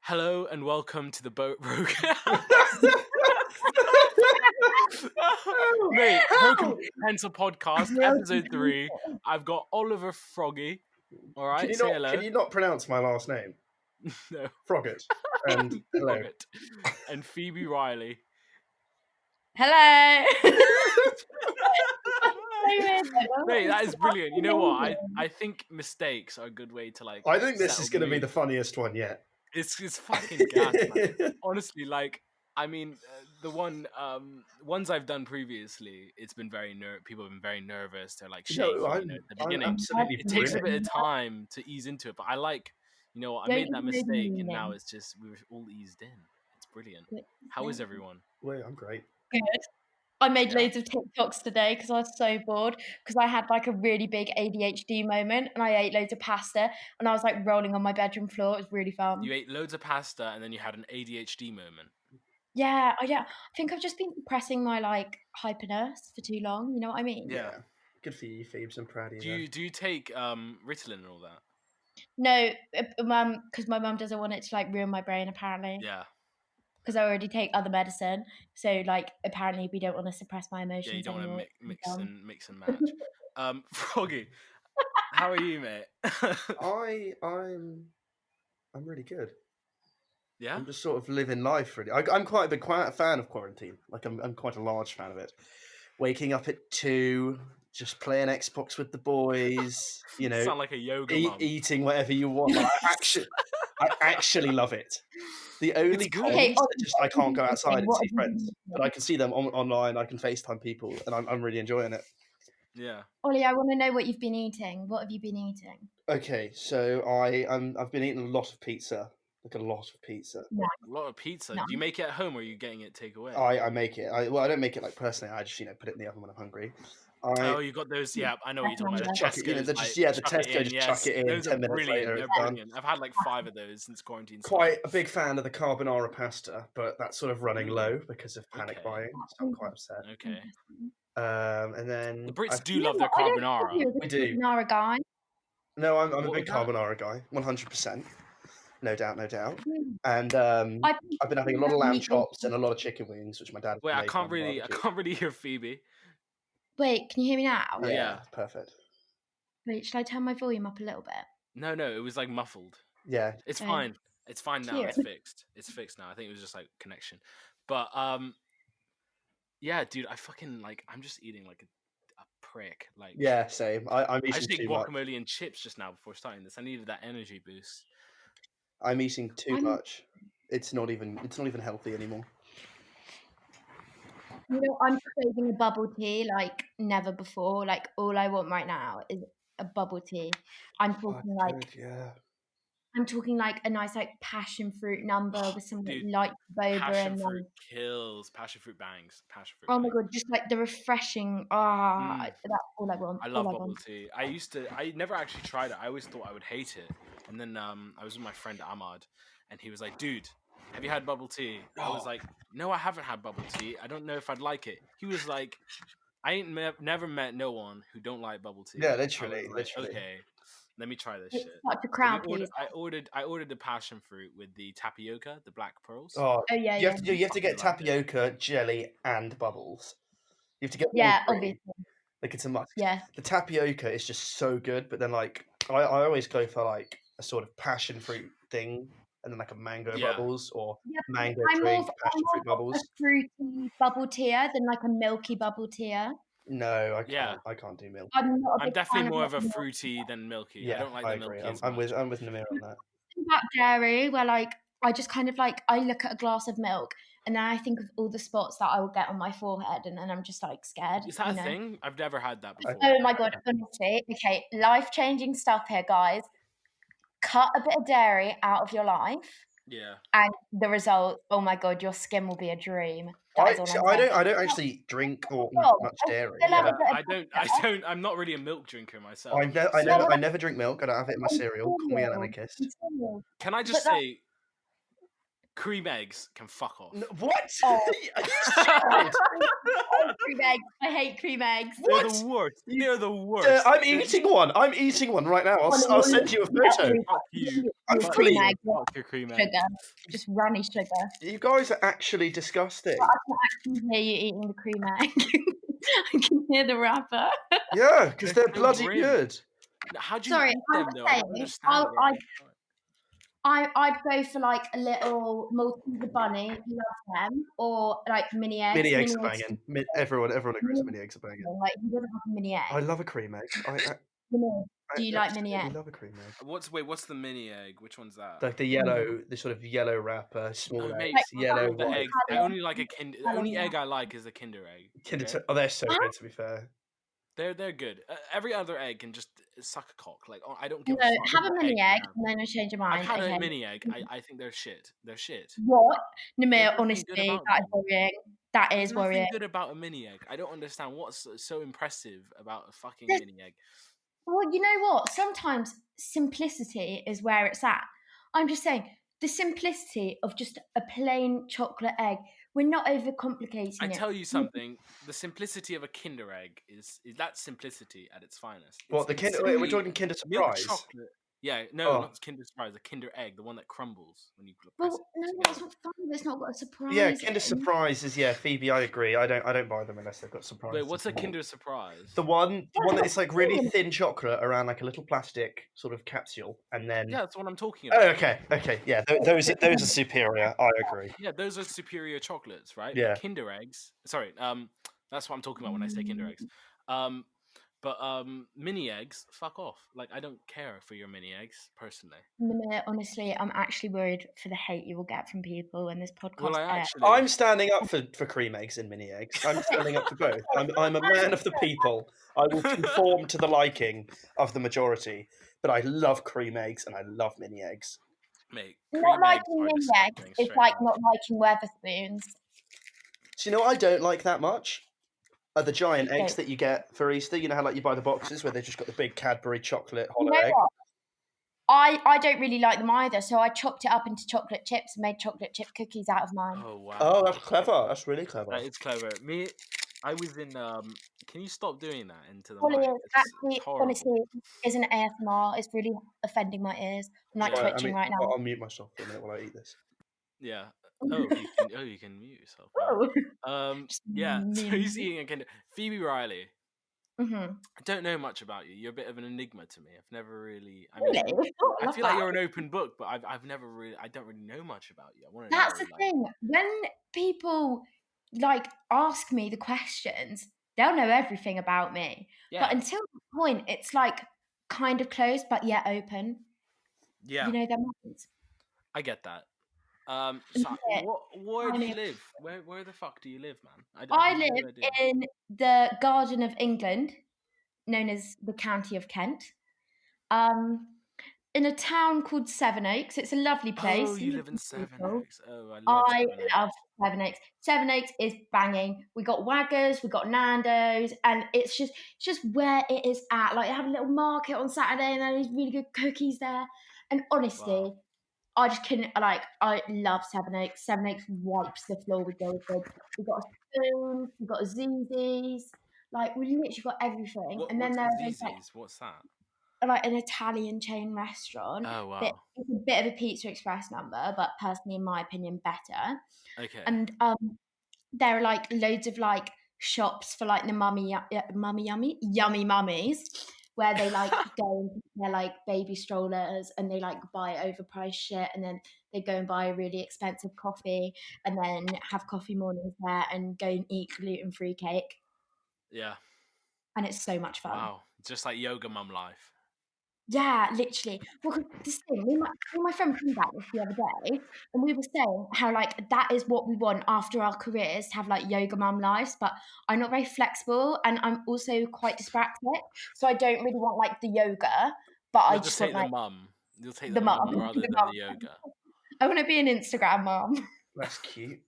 Hello and welcome to the Boat Broken. Mate, Broken Pencil Podcast, episode 3. I've got Oliver Froggy. All right, say hello. Can you not pronounce my last name? No. Frogget. And hello. Frogget. And Phoebe Riley. Hello. Mate, that is brilliant. You know what? I think mistakes are a good way to I think this is going to be the funniest one yet. It's fucking gas, man. Honestly, the ones I've done previously, it's been people have been very nervous. They're like shaky. At the beginning, it takes a bit of time to ease into it. But I like, I made that mistake, and now it's just we're all eased in. It's brilliant. How is everyone? Well, I'm great. Good. I made loads of TikToks today because I was so bored because I had like a really big ADHD moment and I ate loads of pasta and I was like rolling on my bedroom floor. It was really fun. You ate loads of pasta and then you had an ADHD moment. Yeah. I think I've just been suppressing my like hyperness for too long. You know what I mean? Yeah. Good for you, Phoebes. I'm proud of you. Do you take Ritalin and all that? No, because my mum doesn't want it to like ruin my brain apparently. Yeah. Because I already take other medicine, so like apparently we don't want to suppress my emotions. Yeah, you don't anymore. want to mix and match. Froggy, how are you, mate? I'm really good. Yeah, I'm just sort of living life. Really, I'm quite a big fan of quarantine. Like I'm quite a large fan of it. Waking up at 2, just playing Xbox with the boys. Sound like a yoga mum. Eating whatever you want. Like, I actually love it. The only cons are just I can't go outside and see friends, but I can see them online. I can FaceTime people, and I'm really enjoying it. Yeah. Ollie, I want to know what you've been eating. What have you been eating? Okay, so I've been eating a lot of pizza, like a lot of pizza. No. A lot of pizza. No. Do you make it at home, or are you getting it takeaway? I make it. I don't make it like personally. I just put it in the oven when I'm hungry. You got those? Yeah, I know what you're talking about. The Tesco just chuck it in. Those 10 minutes later, it's done. I've had like 5 of those since quarantine. Quite a big fan of the carbonara pasta, but that's sort of running low because of panic buying. So I'm quite upset. Okay. And then the Brits do love their carbonara. We do. Carbonara guy. No, I'm a big carbonara guy, 100%. No doubt. And I've been having a lot of lamb chops and a lot of chicken wings, which my dad. Wait, I can't really hear Phoebe. Wait, can you hear me now? Yeah, perfect. Wait, should I turn my volume up a little bit? No, it was like muffled. Yeah, it's fine. It's fine now. It's fixed. It's fixed now. I think it was just like connection. But yeah, dude, I fucking like. I'm just eating like a prick. Like yeah, same. I'm eating I just ate too guacamole much. and chips just now before starting this. I needed that energy boost. I'm eating too much. It's not even healthy anymore. You know, I'm craving a bubble tea like never before. Like all I want right now is a bubble tea. I'm talking I'm talking like a nice like passion fruit number with some light boba passion fruit kills. Passion fruit bangs. Oh my god, just like the refreshing. That's all I want. I love bubble tea. I never actually tried it. I always thought I would hate it. And then I was with my friend Ahmad, and he was like, "Dude, have you had bubble tea?" I was like, "No, I haven't had bubble tea. I don't know if I'd like it." He was like, "I ain't never met no one who don't like bubble tea." Yeah, literally. Okay, let me try this shit. Such a crowd, I ordered the passion fruit with the tapioca, the black pearls. Oh yeah, you have to get tapioca, jelly, and bubbles. You have to get obviously. Like it's a must. Yeah. The tapioca is just so good, but then like I always go for like a sort of passion fruit thing, and then like a mango bubbles or mango drink, passion fruit bubbles. A fruity bubble tea than like a milky bubble tea. No, I can't. I can't do milk. I'm definitely more of a fruity than milky. Yeah, I don't like the milky. I'm with Namir on that. About dairy, where like I just kind of like I look at a glass of milk and then I think of all the spots that I will get on my forehead, and then I'm just like scared. Is that a thing? I've never had that before. Oh my god, honestly. Okay, life-changing stuff here, guys. Cut a bit of dairy out of your life. Yeah. And the result, oh my god, your skin will be a dream. I don't actually drink or eat much dairy. I'm not really a milk drinker myself. I never drink milk. I don't have it in my cereal. Call me an anarchist. Can I just say, cream eggs can fuck off. No, what? Are you stupid? Cream eggs. I hate cream eggs. They're the worst. They're the worst. I'm eating one. I'm eating one right now. I'll send you a photo. Fuck you. I'm cream egg. Fuck your cream egg. Sugar. Just runny sugar. You guys are actually disgusting. But I can actually hear you eating the cream egg. I can hear the wrapper. Yeah, because they're bloody grim. good. How do you eat them though? I don't understand. I'd go for like a little Malteser bunny, love them, or like mini eggs. Mini eggs are banging. Everyone agrees mini eggs are banging. Like, who doesn't have a mini egg? I love a cream egg. Do you like mini egg? I love a cream egg. What's the mini egg? Which one's that? Like the sort of yellow wrapper, small eggs, like, yellow. The eggs. I only like a Kinder. The only egg I like is a Kinder egg. Oh, they're so good. To be fair, they're good. Every other egg can just suck a cock. Like I don't give a have fuck. a mini egg and then I change your mind. I've had a mini egg. I think they're shit. They're shit. What? Namir, honestly, that is worrying. That is worrying. Nothing good about a mini egg. I don't understand what's so impressive about a fucking mini egg. Well, you know what? Sometimes simplicity is where it's at. I'm just saying, the simplicity of just a plain chocolate egg. We're not overcomplicating it. I tell you something. The simplicity of a Kinder egg is that simplicity at its finest. What the Kinder? We're talking Kinder Surprise. Chocolate. Yeah, no, not Kinder Surprise. The Kinder egg, the one that crumbles when you press it. No, that's not fun. It's not got a surprise. Yeah, Kinder Surprise is Phoebe. I agree. I don't buy them unless they've got surprise. Wait, what's a Kinder Surprise? The one that is like really thin chocolate around like a little plastic sort of capsule, and then that's what I'm talking about. Oh, okay, yeah, those are superior. I agree. Yeah, those are superior chocolates, right? Yeah. But Kinder eggs. Sorry, that's what I'm talking about when I say Kinder eggs. But mini eggs, fuck off. Like, I don't care for your mini eggs, personally. Honestly, I'm actually worried for the hate you will get from people in this podcast. Well, I'm standing up for cream eggs and mini eggs. I'm standing up for both. I'm a man of the people. I will conform to the liking of the majority. But I love cream eggs and I love mini eggs. Mate, not liking mini eggs is like not liking Weatherspoons. So you know what I don't like that much? Are the giant eggs that you get for Easter. You know how like you buy the boxes where they've just got the big Cadbury chocolate hollow egg? What? I don't really like them either, so I chopped it up into chocolate chips and made chocolate chip cookies out of mine. Oh, wow. Oh, that's clever. That's really clever. It's clever. I was in... can you stop doing that into the mic? Actually, honestly, isn't ASMR. It's really offending my ears. I'm like twitching right now. I'll mute myself for a minute while I eat this. Yeah. You can mute yourself. Wow. Yeah. So he's eating a Kinder. Phoebe Riley. Mm-hmm. I don't know much about you. You're a bit of an enigma to me. I've never really. I feel like you're an open book, but I've never really. I don't really know much about you. That's the thing. When people like ask me the questions, they'll know everything about me. Yeah. But until the point, it's like kind of closed, but yet open. Yeah. You know their minds. I get that. So where do you live? Where the fuck do you live, man? I live in the Garden of England, known as the County of Kent. In a town called Sevenoaks. It's a lovely place. Oh, you live in Sevenoaks. Oh, I love Sevenoaks. Sevenoaks is banging. We got Waggers, we got Nando's, and it's just where it is at. Like, they have a little market on Saturday, and there's really good cookies there. And honestly, wow. I just couldn't, I love Sevenoaks. Sevenoaks wipes the floor with gold. We've got a spoon, we've got a Zizzi's, like, we literally got everything. And then there's what's that? Like an Italian chain restaurant. Oh, wow. It's a bit of a Pizza Express number, but personally, in my opinion, better. Okay. And there are like loads of like shops for like the yummy mummies, where they like go and they're like baby strollers and they like buy overpriced shit, and then they go and buy a really expensive coffee and then have coffee mornings there and go and eat gluten-free cake. Yeah. And it's so much fun. Wow. Just like yoga mum life. Yeah, literally. Well, this thing, me and my friend came back the other day, and we were saying how like that is what we want after our careers, to have like yoga mum lives. But I'm not very flexible, and I'm also quite dyspraxic, so I don't really want like the yoga. But I just want the mum. You'll take the mum rather than the yoga. I want to be an Instagram mum. That's cute.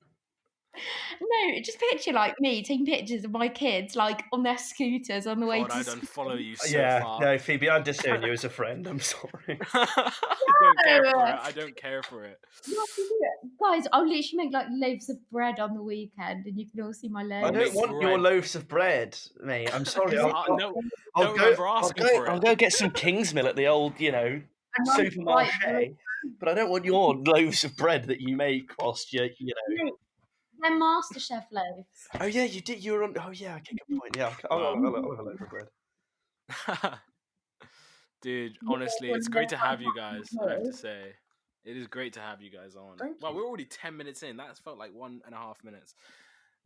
No, just picture like me taking pictures of my kids like on their scooters on the way to I school. don't follow you so far. No, Phoebe, I disown you as a friend. I'm sorry. I don't care for it. I don't care for it. Guys, I'll literally make like loaves of bread on the weekend, and you can all see my legs. I don't want your loaves of bread, mate. I'm sorry. I'll go get some Kingsmill at the old, supermarché. But I don't want your loaves of bread that you make whilst you're. They're MasterChef loaves. Oh yeah, you did. You were on. Oh yeah, okay, good point. Yeah, I'll have a loaf of bread. Dude, honestly, it's great to have you guys. I have to say, it is great to have you guys on. Well, we're already 10 minutes in. That's felt like 1.5 minutes.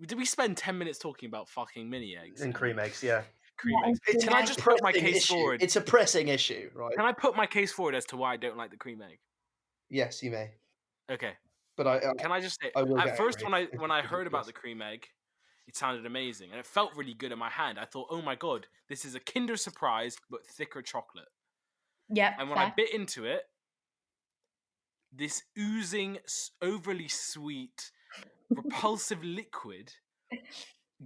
Did we spend 10 minutes talking about fucking mini eggs and cream eggs? Yeah, cream eggs. Can I just put my case forward? It's a pressing issue, right? Can I put my case forward as to why I don't like the cream egg? Yes, you may. Okay, but can I just say at first when I heard about the cream egg, it sounded amazing and it felt really good in my hand. I thought, oh my god, this is a Kinder Surprise but thicker chocolate. Yeah. And when I bit into it, this oozing, overly sweet, repulsive liquid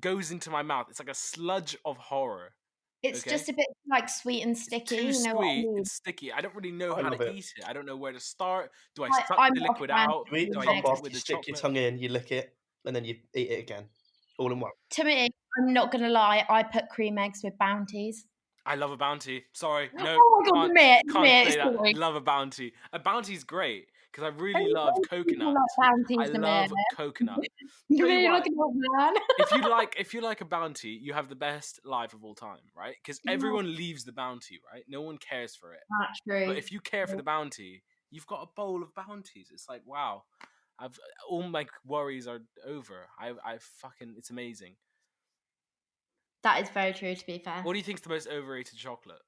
goes into my mouth. It's like a sludge of horror. It's just a bit like sweet and sticky. It's too sweet. It's sticky. I don't really know how to eat it. I don't know where to start. Do I suck the liquid out? Do you pop off, you stick your tongue in, you lick it, and then you eat it again, all in one. To me, I'm not gonna lie. I put cream eggs with Bounties. I love a Bounty. Sorry, no, oh my God, can't say that. Love a Bounty. A Bounty's great because I really love coconut. I love coconut. You really like an old man. if you like a Bounty, you have the best life of all time, right? Because everyone leaves the Bounty, right? No one cares for it. That's true. But if you care for the Bounty, you've got a bowl of Bounties. It's like, wow, all my worries are over. It's amazing. That is very true, to be fair. What do you think is the most overrated chocolate?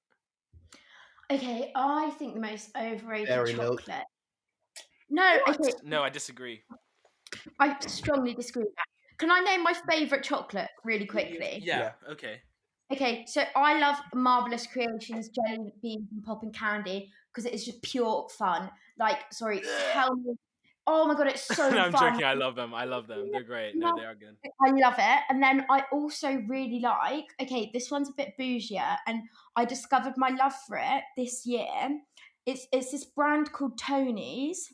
Okay, I think the most overrated chocolate. Milk. No, no, I disagree. I strongly disagree with that. Can I name my favourite chocolate really quickly? Yeah. Okay. Okay, so I love Marvelous Creations jelly beans and popping candy because it is just pure fun. Like, sorry, tell me. Oh my god, it's so no, fun. I'm joking. I love them. They're great. No, they are good. I love it. And then I also really like, okay, this one's a bit bougier, and I discovered my love for it this year. It's this brand called Tony's.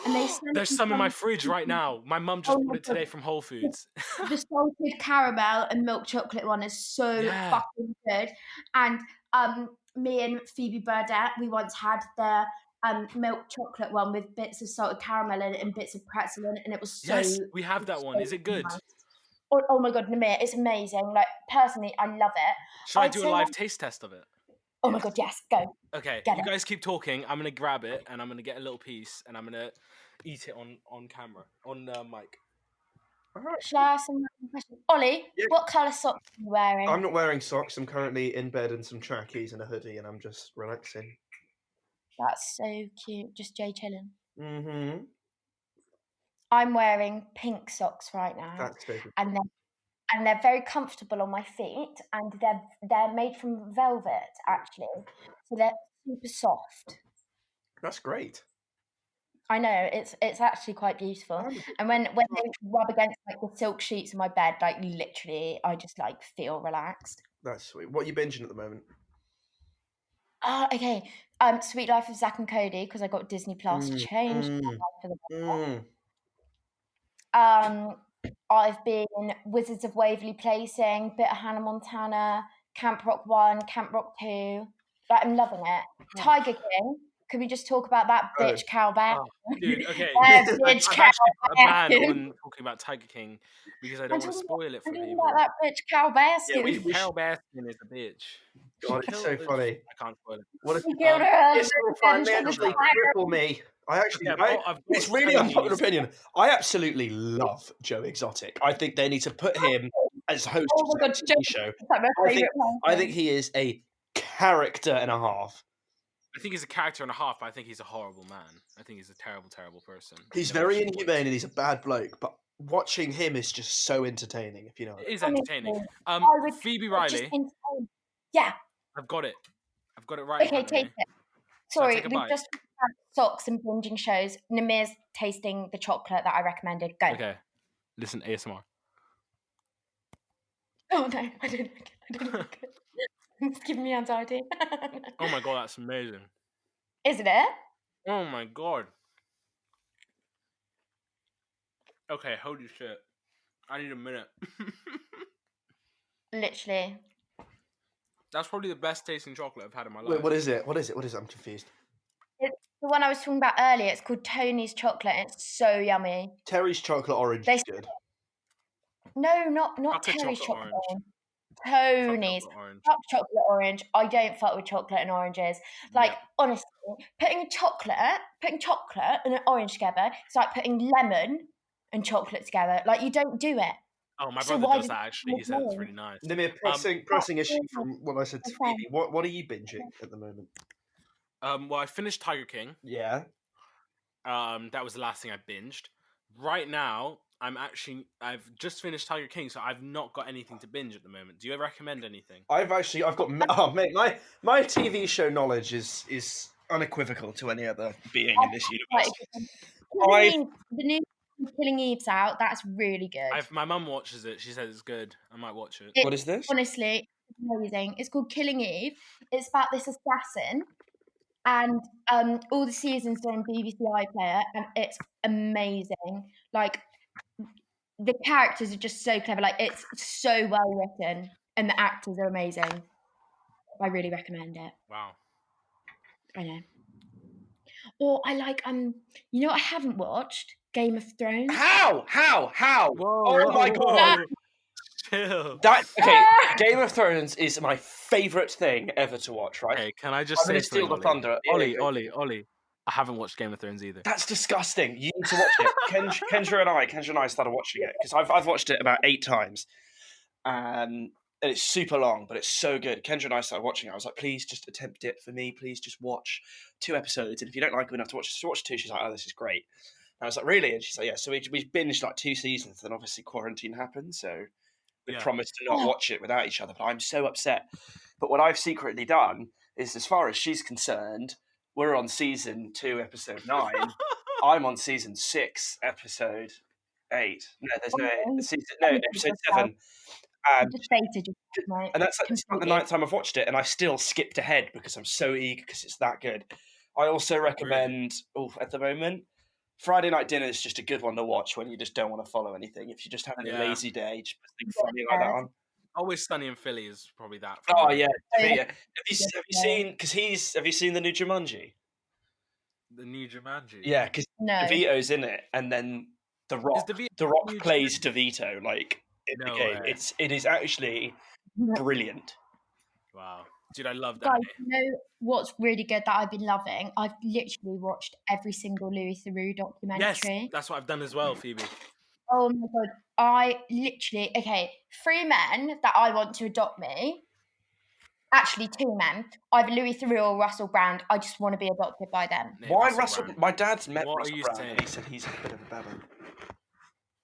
And there's some in my fridge right now. My mum just bought it today from Whole Foods. The salted caramel and milk chocolate one is so fucking good. And me and Phoebe Burdett, we once had the milk chocolate one with bits of salted caramel in it and bits of pretzel in it, and it was so. Yes, we have that one. Is it good? Nice. Oh my god, Namir, it's amazing. Like, personally, I love it. Should I do a live taste test of it? Oh my god, yes, go. Okay, you guys keep talking. I'm gonna grab it and I'm gonna get a little piece and I'm gonna eat it on camera, on mic. Alright. Shall I ask some questions? Ollie, what colour socks are you wearing? I'm not wearing socks. I'm currently in bed in some trackies and a hoodie, and I'm just relaxing. That's so cute. Just Jay chilling. Mm-hmm. I'm wearing pink socks right now. That's stupid. And they're very comfortable on my feet, and they're made from velvet, actually. So they're super soft. That's great. I know, it's actually quite beautiful. And when they rub against like the silk sheets of my bed, like literally, I just like feel relaxed. That's sweet. What are you binging at the moment? Okay. Sweet Life of Zack and Cody, because I got Disney Plus changed my life for the better. I've been Wizards of Waverly Placing, bit of Hannah Montana, Camp Rock 1, Camp Rock 2. Like, I'm loving it. Tiger King. Could we just talk about that bitch Cal Bear? Dude, okay. Bitch Cal Bear. I'm on talking about Tiger King because I don't want to spoil it for people. About that bitch Cal Baskin. Yeah, Cal Baskin is a bitch. God, it's so funny. I can't spoil it. What if it's actually cripple me? It's really unpopular opinion. I absolutely love Joe Exotic. I think they need to put him as host of the TV show. I think he is a character and a half. I think he's a character and a half, but I think he's a horrible man. I think he's a terrible, terrible person. He's very inhumane and he's a bad bloke, but watching him is just so entertaining, if you know. It is entertaining. Phoebe Riley. Yeah. I've got it right. Okay, taste it. Sorry, we've just had socks and binging shows. Namir's tasting the chocolate that I recommended. Go. Okay. Listen, ASMR. Oh no, I don't like it. It's giving me anxiety. Oh my god, that's amazing. Isn't it? Oh my god. Okay, holy shit. I need a minute. Literally. That's probably the best tasting chocolate I've had in my life. Wait, what is it? What is it? I'm confused. It's the one I was talking about earlier. It's called Tony's chocolate, and it's so yummy. Terry's chocolate orange is good. No, not Terry's chocolate orange. Tony's dark chocolate orange. I don't fuck with chocolate and oranges. Like honestly, putting chocolate and an orange together, it's like putting lemon and chocolate together. Like you don't do it. Oh, my brother does that actually. He says it's really nice. Let me a pressing issue from what I said to Phoebe. What are you binging at the moment? Well, I finished Tiger King. Yeah. That was the last thing I binged. Right now, I've just finished Tiger King, so I've not got anything to binge at the moment. Do you recommend anything? I've got mate, my TV show knowledge is unequivocal to any other being in this universe. The new Killing Eve's out. That's really good. My mum watches it. She says it's good. I might watch it. What is this? Honestly, it's amazing. It's called Killing Eve. It's about this assassin, and all the seasons are on BBC iPlayer, and it's amazing. Like the characters are just so clever. Like it's so well written, and the actors are amazing. I really recommend it. Wow. I know. Or I like you know what I haven't watched? Game of Thrones. How? Whoa, my god. Chill. Game of Thrones is my favourite thing ever to watch, right? Okay, can I just say steal the thunder? Ollie. I haven't watched Game of Thrones either. That's disgusting. You need to watch it. Kendra and I started watching it because I've watched it about 8 times. And it's super long, but it's so good. Kendra and I started watching it. I was like, please just attempt it for me. Please just watch 2 episodes. And if you don't like them enough to watch 2. She's like, oh, this is great. And I was like, really? And she's like, yeah. So we binged like 2 seasons. Then obviously quarantine happened. So we promised to not watch it without each other. But I'm so upset. But what I've secretly done is, as far as she's concerned, we're on season 2, episode 9. I'm on season 6, episode 8. No, there's no episode 7. And that's like the 9th time I've watched it, and I still skipped ahead because I'm so eager because it's that good. I also recommend, at the moment, Friday Night Dinner is just a good one to watch when you just don't want to follow anything. If you're just having a lazy day, just put something like that on. Always Sunny in Philly is probably that. Oh yeah. Have you seen? Have you seen the new Jumanji? The new Jumanji. Yeah, because DeVito's in it, and then The Rock plays DeVito like in the game. It is actually brilliant. Wow, dude, I love that. Guys, you know what's really good that I've been loving? I've literally watched every single Louis Theroux documentary. Yes, that's what I've done as well, Phoebe. Oh my god, I literally 3 men that I want to adopt me. Actually, 2 men. Either Louis Theroux or Russell Brand. I just want to be adopted by them. Why Russell? My dad's met What Russell are you Brand, saying? and he said he's a bit of a babbler.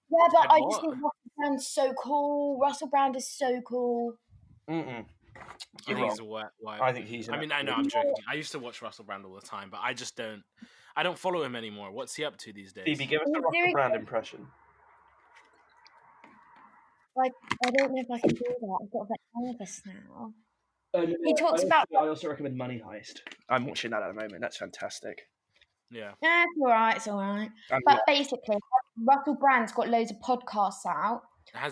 Yeah, but I just think Russell Brand's so cool. Russell Brand is so cool. Mm-mm. I think he's a white. I think he's. I know, I'm joking. I used to watch Russell Brand all the time, but I just don't. I don't follow him anymore. What's he up to these days? Phoebe, give us a Russell Brand impression. Like, I don't know if I can do that. I've got a bit nervous now. He talks about. I also recommend Money Heist. I'm watching that at the moment. That's fantastic. Yeah. Yeah, it's all right. But basically, Russell Brand's got loads of podcasts out.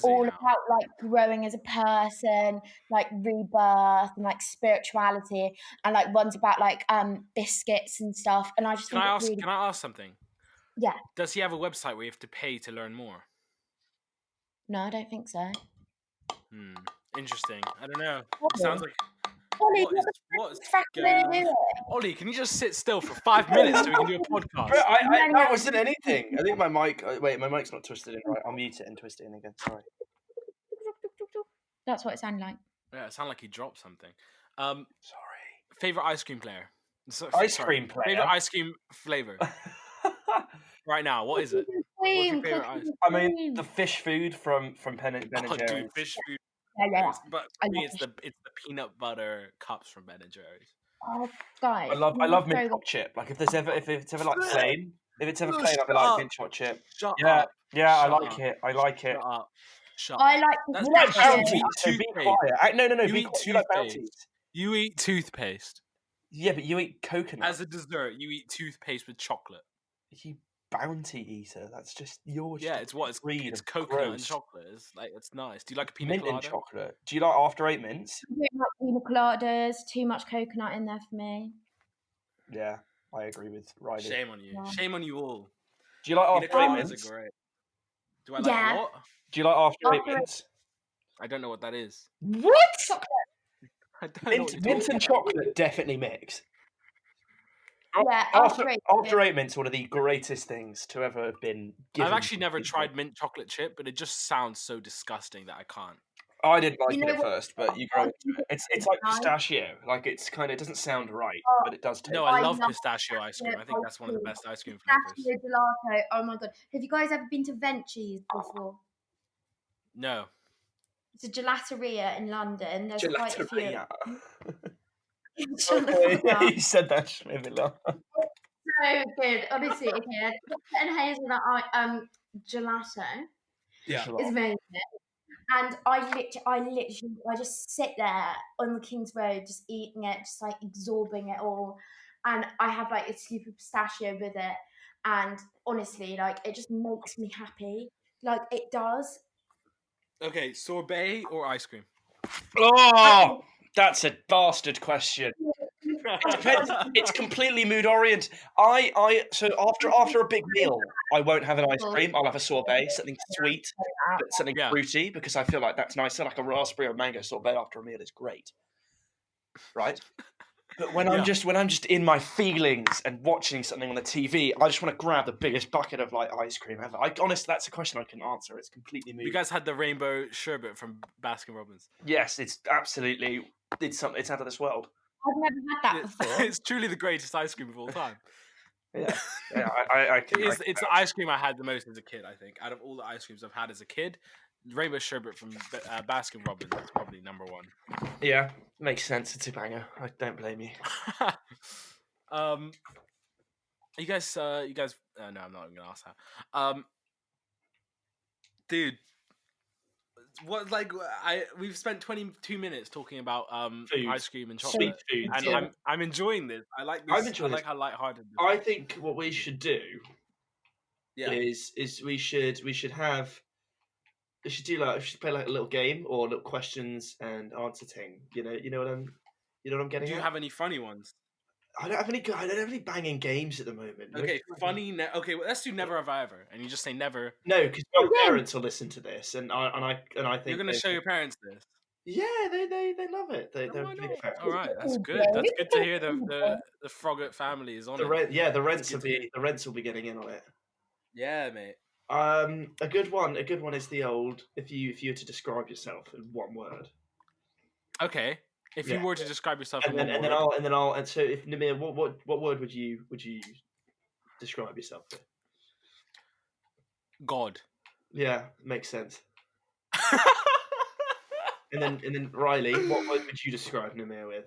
All about like growing as a person, like rebirth and like spirituality, and like ones about like biscuits and stuff. And I just can I ask something? Yeah. Does he have a website where you have to pay to learn more? No, I don't think so. Interesting. I don't know. It sounds like. Ollie, what's going on? Ollie, can you just sit still for 5 minutes so we can do a podcast? Bro, that wasn't anything. I think my mic. Wait, my mic's not twisted in right. I'll mute it and twist it in again. Sorry. That's what it sounded like. Yeah, it sounded like he dropped something. Sorry. Favorite ice cream player? Cream player. Favorite ice cream flavor. Right now, what is it? What's your favorite ice cream? I mean, the fish food from Ben and Jerry's. Dude, fish food. Yeah. But for me, it's the peanut butter cups from Ben and Jerry's. Oh, guys! I love mint chip. Like if it's ever like plain, If it's ever plain, I'll be like mint chocolate chip. Shut Yeah, up. yeah, I Shut like up. it. I like it. Shut up. Shut I up. like That's Bounty. You eat So be toothpaste. quiet. No, You be eat quiet. You like Bounties. toothpaste. You eat toothpaste. Yeah, but you eat coconut. As a dessert, you eat toothpaste with chocolate. You Bounty eater. That's just it's what it's coconut and chocolate. It's nice. Do you like a pina colada? Mint and chocolate. Do you like after 8 mints? I don't like pina coladas. Too much coconut in there for me. Yeah, I agree with Riley. Shame on you. Yeah. Shame on you all. Do you like after 8 mints? Are great. Do I like what? Do you like after 8 mints? I don't know what that is. What? Chocolate. I don't know. Mint and chocolate definitely mix. Yeah, after 8 mints, one of the greatest things to ever have been given. I've actually never tried mint chocolate chip, but it just sounds so disgusting that I can't. I didn't like it at first, but you grow into it. It's like pistachio. Like it doesn't sound right, but it does taste. No, I love pistachio ice cream. I think that's one of the best ice cream flavors. Pistachio gelato. Oh my god! Have you guys ever been to Ventures before? No. It's a gelateria in London. There's quite a few. You said that to make me laugh. So good, honestly. Okay, and hazelnut gelato. Yeah, it's amazing. And I just sit there on the King's Road, just eating it, just like absorbing it all. And I have like a scoop of pistachio with it. And honestly, like it just makes me happy. Like it does. Okay, sorbet or ice cream? Oh, that's a bastard question. It depends. It's completely mood oriented. So after a big meal, I won't have an ice cream. I'll have a sorbet, something sweet, but something fruity, because I feel like that's nicer. Like a raspberry or mango sorbet after a meal is great, right? But when I'm just in my feelings and watching something on the TV, I just want to grab the biggest bucket of like ice cream ever. Honestly, that's a question I can answer. It's completely mood. You guys had the rainbow sherbet from Baskin Robbins? Yes, it's absolutely. It's out of this world. I've never had that before. It's truly the greatest ice cream of all time. Yeah, It's the ice cream I had the most as a kid, I think. Out of all the ice creams I've had as a kid, rainbow sherbet from Baskin Robbins is probably number one. Yeah, makes sense. It's a banger. I don't blame you. You guys. No, I'm not going to ask that. Dude. What we've spent 22 minutes talking about ice cream and chocolate, sweet food, and I'm enjoying this. I like this. I like how lighthearted. I think what we should do, is we should play like a little game or a little questions and answer thing. You know what I'm getting. Do you have any funny ones? I don't have any banging games at the moment. Okay, funny. Okay, well, let's do Never Have I Ever, and you just say never. No, because my parents will listen to this, and I think you're going to show your parents this. Yeah, they love it. They're big fans. All right, that's good. That's good to hear. The Froggatt family is on it. The rents will be getting in on it. Yeah, mate. A good one is the old. If you were to describe yourself in one word. Okay. If you were to describe yourself, and then so if Namir, what word would you describe yourself with? God. Yeah, makes sense. and then Riley, what word would you describe Namir with?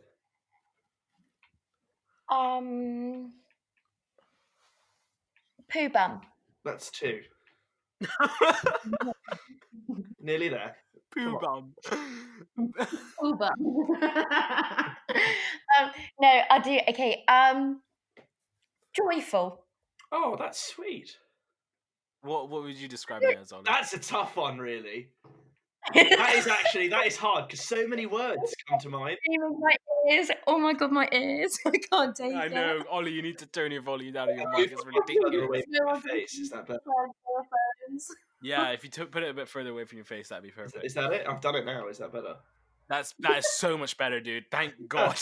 Poo bum. That's 2. Nearly there. Poo bum. Poo bum. No, I do. Okay. Joyful. Oh, that's sweet. What would you describe me as, Oli? That's a tough one, really. that is hard because so many words come to mind. My ears. Oh my god, my ears. I can't take it. I know, Oli, you need to turn your volume down on your mic. It's ridiculous. Is that better? Yeah, if you put it a bit further away from your face, that'd be perfect. Is that it? I've done it now. Is that better? That is so much better, dude. Thank God.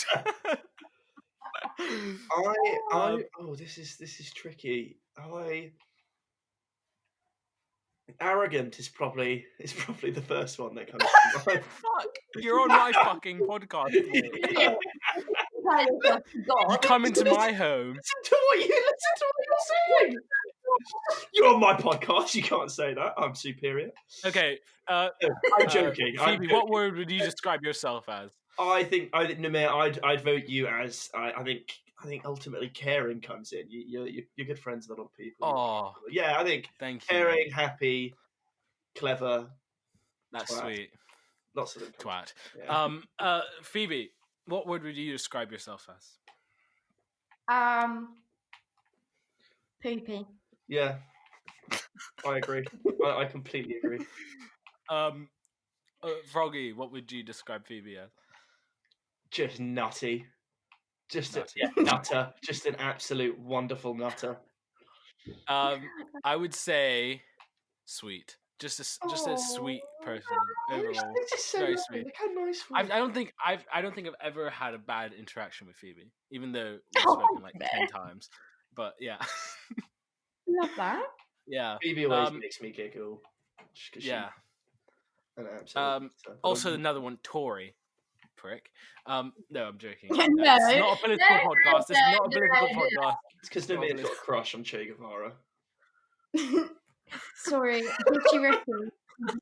This is tricky. Arrogant is probably the first one that comes to mind. Fuck, you're on my fucking podcast. You come into my home. Listen to what you're saying. You're on my podcast. You can't say that. I'm superior. Okay, I'm joking. Phoebe, what word would you describe yourself as? I think Namir, I'd vote you as I think I think ultimately caring comes in. You're good friends with a lot of people. Oh, yeah, I think caring, happy, clever. That's twat. sweet. Lots of them. Twat. Yeah. Phoebe, what word would you describe yourself as? Poopy. Yeah, I agree. I completely agree. Froggy, what would you describe Phoebe as? Just nutty. Just Nutty. a nutter. Just an absolute wonderful nutter. I would say sweet. Just a sweet person overall. It's so very lovely. sweet. Look how nice. I don't think I've ever had a bad interaction with Phoebe, even though we've spoken like 10 times. But yeah. Love that. Yeah. Phoebe always makes me giggle. Yeah. An also another one, Tory. Prick. No, I'm joking. No, it's not a political podcast. It's not a political podcast. It's because Namir's got a crush on Che Guevara. Sorry, Richie Ricky,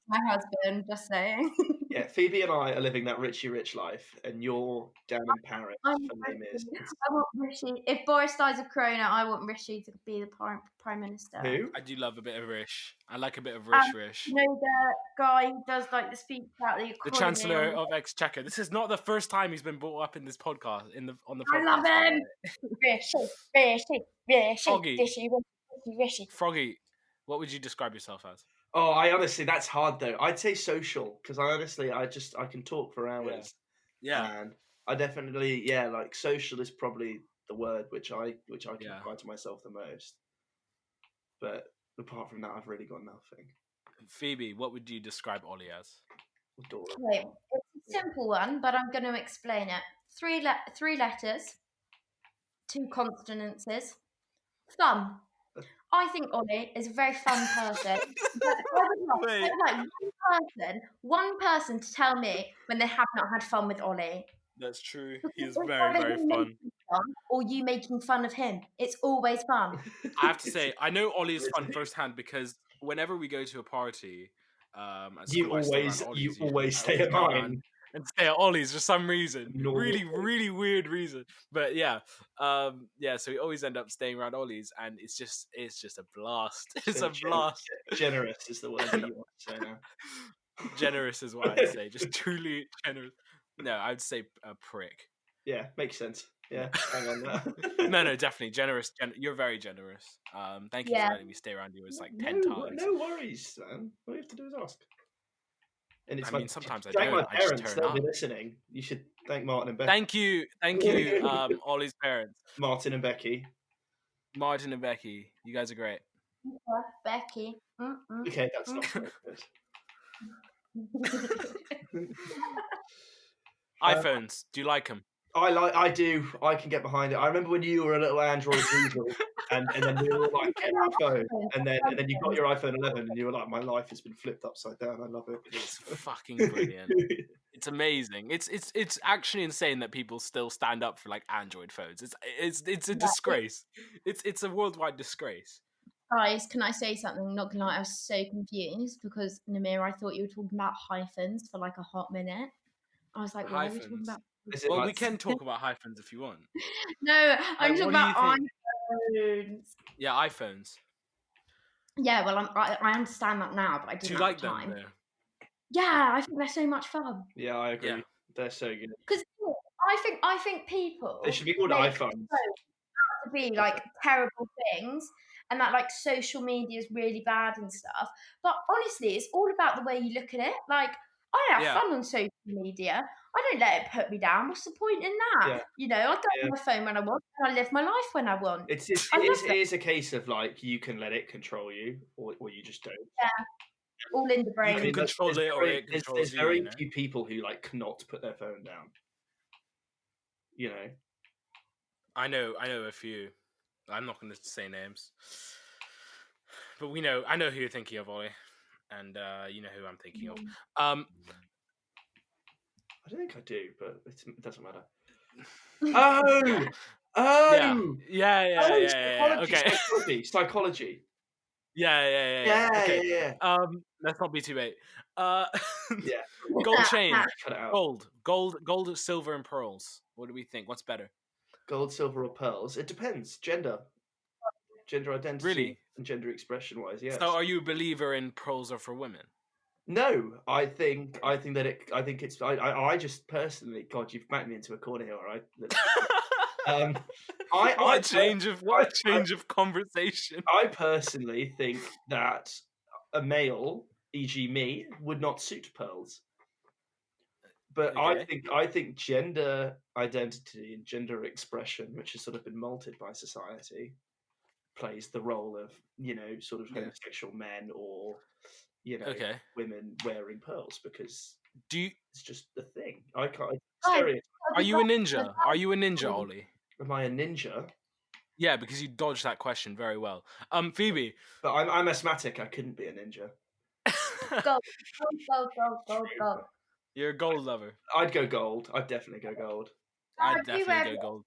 my husband, just saying. Yeah, Phoebe and I are living that Richie Rich life, and you're down in Paris for Namir's. I want Rishi. If Boris dies of corona, I want Rishi to be the prime minister. Who? I do love a bit of Rish. I like a bit of Rish. You know the guy who does like the speech about the economy. The Chancellor of Exchequer. This is not the first time he's been brought up in this podcast. On the podcast. I love him. Rishi. Froggy, what would you describe yourself as? Oh, I honestly, that's hard though. I'd say social because I can talk for hours. Yeah. And I definitely, like social is probably the word which I can apply to myself the most. But apart from that, I've really got nothing. Phoebe, what would you describe Oli as? Okay, it's a simple one, but I'm going to explain it. Three letters, 2 consonants. Fun. I think Oli is a very fun person. But I would like one person to tell me when they have not had fun with Oli. That's true. He is very, very fun. Or you making fun of him. It's always fun. I have to say, I know Oli is fun firsthand because whenever we go to a party, you always stay at mine. And stay at Ollie's for some reason. Really, really weird reason. But yeah. So we always end up staying around Ollie's and it's just a blast. It's a blast. Generous is the word that you want to say now. Generous is what I'd say. Just truly generous. No, I'd say a prick. Yeah, makes sense. Yeah, hang on that. No, definitely generous. You're very generous. Thank you for letting me stay around you. It's like 10 times. No worries, man. All you have to do is ask. And sometimes I thank don't. my parents. They'll be listening. You should thank Martin and Becky. Thank you, Ollie's parents. Martin and Becky. You guys are great. Becky. Okay, that's not very good. iPhones. Do you like them? I do. I can get behind it. I remember when you were a little Android diesel, and then we were like, get my phone, and then you got your iPhone 11, and you were like, my life has been flipped upside down. I love it. It's fucking brilliant. It's amazing. It's actually insane that people still stand up for like Android phones. It's a disgrace. It's a worldwide disgrace. Guys, can I say something? Not gonna lie, I was so confused because Namir, I thought you were talking about hyphens for like a hot minute. I was like, why are we talking about? Well, we can talk about hyphens if you want. No, I'm talking about iPhones. Yeah, iPhones. Yeah, well, I understand that now, but I didn't. Do you like them? Though? Yeah, I think they're so much fun. Yeah, I agree. Yeah. They're so good. Because I think people they should be called iPhones. To be like terrible things, and that like social media is really bad and stuff. But honestly, it's all about the way you look at it. Like, I have fun on social media. I don't let it put me down. What's the point in that? Yeah. You know, I go on my phone when I want, and I live my life when I want. It is a case of like you can let it control you, or you just don't. Yeah, all in the brain. You can control it, or it controls you. There's very few people who like cannot put their phone down. You know. I know a few. I'm not going to say names, but I know who you're thinking of, Ollie, and you know who I'm thinking of. I don't think I do, but it doesn't matter. Yeah. Okay. Psychology. Yeah. Okay. Let's not be too late. Gold chain. Gold, silver, and pearls. What do we think? What's better? Gold, silver, or pearls? It depends. Gender identity, Really? and gender expression wise. Yes. So, are you a believer in pearls are for women? No, I think it's. I just personally, God, you've backed me into a corner here, all right? What a change of conversation. I personally think that a male, e.g., me, would not suit pearls. But Okay. I think gender identity and gender expression, which has sort of been molded by society, plays the role of sort of homosexual men or women wearing pearls, because it's just the thing. I can't. Stereotype. Are you a ninja? Are you a ninja, Oli? Am I a ninja? Yeah, because you dodged that question very well. Phoebe. But I'm asthmatic. I couldn't be a ninja. Go. You're a gold lover. I'd go gold. I'd definitely go gold. I'd definitely go gold.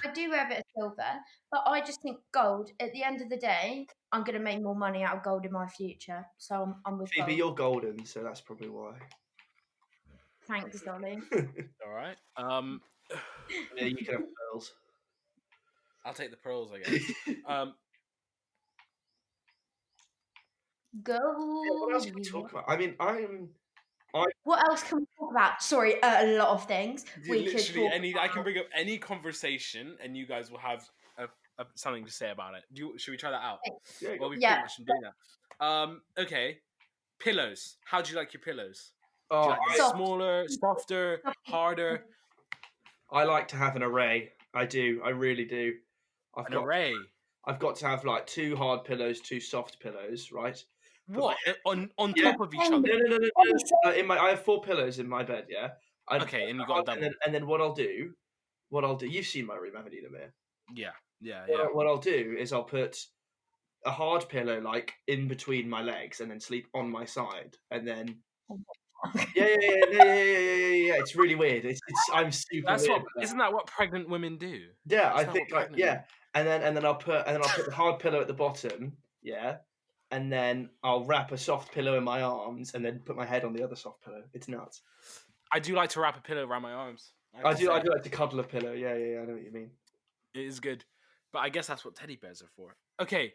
I do wear a bit of silver, but I just think gold. At the end of the day, I'm going to make more money out of gold in my future, so I'm with Phoebe, gold. you're golden, so that's probably why. Thanks, Dolly. All right. Yeah, you can have pearls. I'll take the pearls, I guess. Gold. Yeah, what else can we talk about? I mean, What else can we talk about? Sorry, a lot of things. I can bring up any conversation, and you guys will have something to say about it. Should we try that out? Yeah. Well, we've pretty much been doing that. Okay. Pillows. How do you like your pillows? Do you like them smaller, softer, harder? I like to have an array. I do. I really do. Array. I've got to have like 2 hard pillows, 2 soft pillows, right? What? On top of each other? No. I have 4 pillows in my bed. Yeah. Okay, and you got a double. And then what I'll do? You've seen my room, haven't you, Namir? Yeah. What I'll do is I'll put a hard pillow like in between my legs, and then sleep on my side, and then. Yeah. It's really weird. I'm super weird. Isn't that what pregnant women do? Yeah, I think. And then I'll put the hard pillow at the bottom. Yeah. And then I'll wrap a soft pillow in my arms, and then put my head on the other soft pillow. It's nuts. I do like to wrap a pillow around my arms. I do like to cuddle a pillow. Yeah. I know what you mean. It is good, but I guess that's what teddy bears are for. Okay.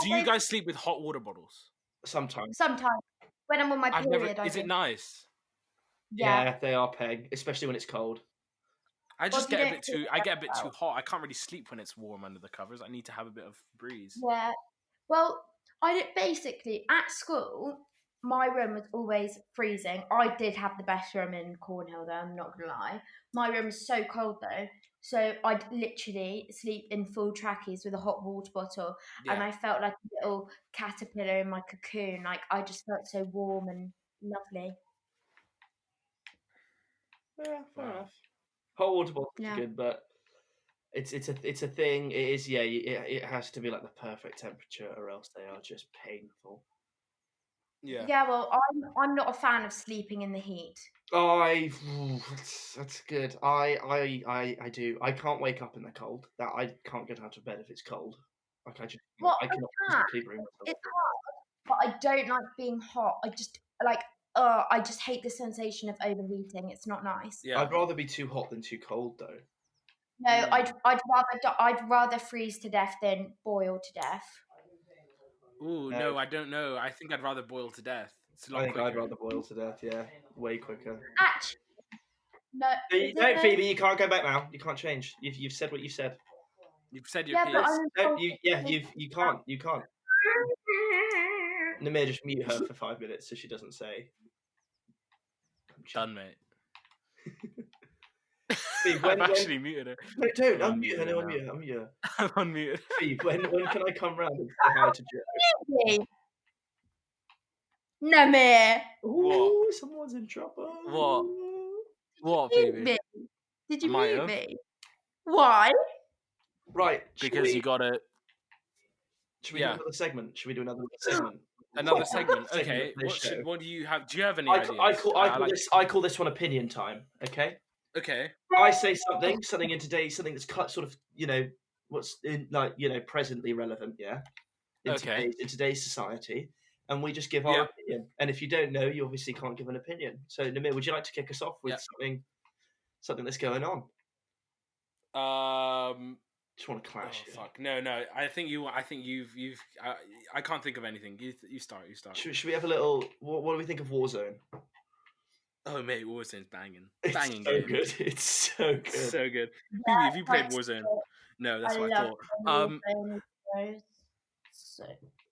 Do you guys sleep with hot water bottles? Sometimes. When I'm on my period. Is it nice? Yeah, they are, Peg, especially when it's cold. I get a bit too hot. I can't really sleep when it's warm under the covers. I need to have a bit of breeze. Yeah. Well, basically at school, my room was always freezing. I did have the best room in Cornhill, though, I'm not gonna lie. My room was so cold though, so I'd literally sleep in full trackies with a hot water bottle, and I felt like a little caterpillar in my cocoon. Like I just felt so warm and lovely. Yeah, fair enough. Hot water bottles are good, but it's a thing. It is, it has to be like the perfect temperature, or else they are just painful. Yeah. Yeah, well, I'm not a fan of sleeping in the heat. That's good. I do. I can't wake up in the cold. That I can't get out of bed if it's cold. Like I cannot physically bring myself. It's hard, but I don't like being hot. I just hate the sensation of overheating. It's not nice. Yeah. I'd rather be too hot than too cold, though. No, I'd rather freeze to death than boil to death. Ooh, no, I don't know. I think I'd rather boil to death. I'd rather boil to death. Yeah, way quicker. Actually, no. No, Phoebe, you can't go back now. You can't change. You've said what you said. You've said your piece. You can't. You can't. Namir, just mute her for 5 minutes so she doesn't say. Done, mate. Steve, I've actually muted her. No, don't unmute her. No, unmute her. I'm unmuted. Steve, when can I come round and say hi to Joe? Namir. Ooh, someone's in trouble. What, Phoebe? Did you mute me? Why? Right. Because you got it. Should we do another segment? Another segment. Okay. What do you have? Do you have any ideas? I call this one opinion time. Okay. Okay. I say something in today, something that's sort of, what's in, presently relevant. Yeah. In today's society, and we just give our opinion. And if you don't know, you obviously can't give an opinion. So, Namir, would you like to kick us off with something that's going on? Just want to clash. Fuck. No. I think you've. I can't think of anything. You start. Should we have a little? What do we think of Warzone? Oh mate, Warzone's banging. It's Banging so game. good. It's so good. So good. Yeah, Phoebe, have you played Warzone? No, that's what I thought. So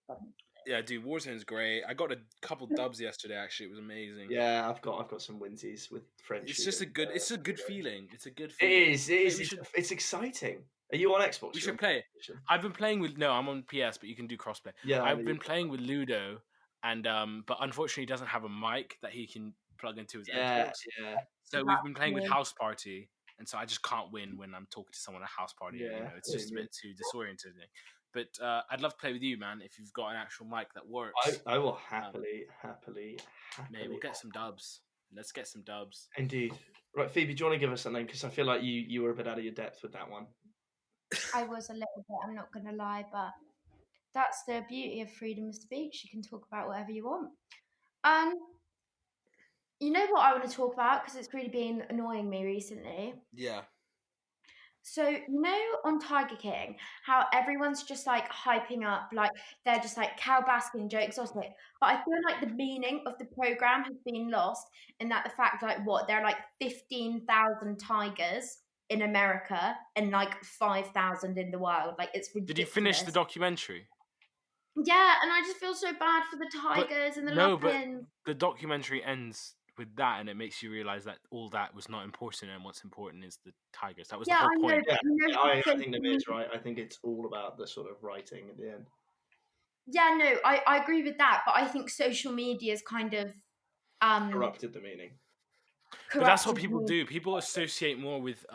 fun. Yeah, dude, Warzone's great. I got a couple dubs yesterday. Actually, it was amazing. Yeah, I've got some winsies with friends. It's just a good. It's a good feeling. It's a good feeling. It is. It's exciting. Are you on Xbox? We should play. I've been playing with. No, I'm on PS, but you can do crossplay. Yeah, I've been playing with Ludo, and but unfortunately, he doesn't have a mic that he can plug into his Xbox. Yeah. So we've been playing with House Party, and so I just can't win when I'm talking to someone at House Party. Yeah, you know, it's just a bit too disorienting. But I'd love to play with you, man. If you've got an actual mic that works, I will happily. Mate, we'll get some dubs. Let's get some dubs. Indeed. Right, Phoebe, do you want to give us something? Because I feel like you were a bit out of your depth with that one. I was a little bit. I'm not gonna lie, but that's the beauty of freedom of speech. You can talk about whatever you want. You know what I want to talk about because it's really been annoying me recently. Yeah. So, you know, on Tiger King, how everyone's just like hyping up, like they're just like cow basking jokes or something. But I feel like the meaning of the program has been lost in that the fact, like, there are like 15,000 tigers in America and like 5,000 in the wild. Like, it's ridiculous. Did you finish the documentary? Yeah, and I just feel so bad for the tigers and the lions. But the documentary ends with that, and it makes you realize that all that was not important, and what's important is the tigers. That was the whole point. I think that is right. I think it's all about the sort of writing at the end. Yeah, no, I agree with that, but I think social media is kind of corrupted the meaning. But that's what people do. People associate more with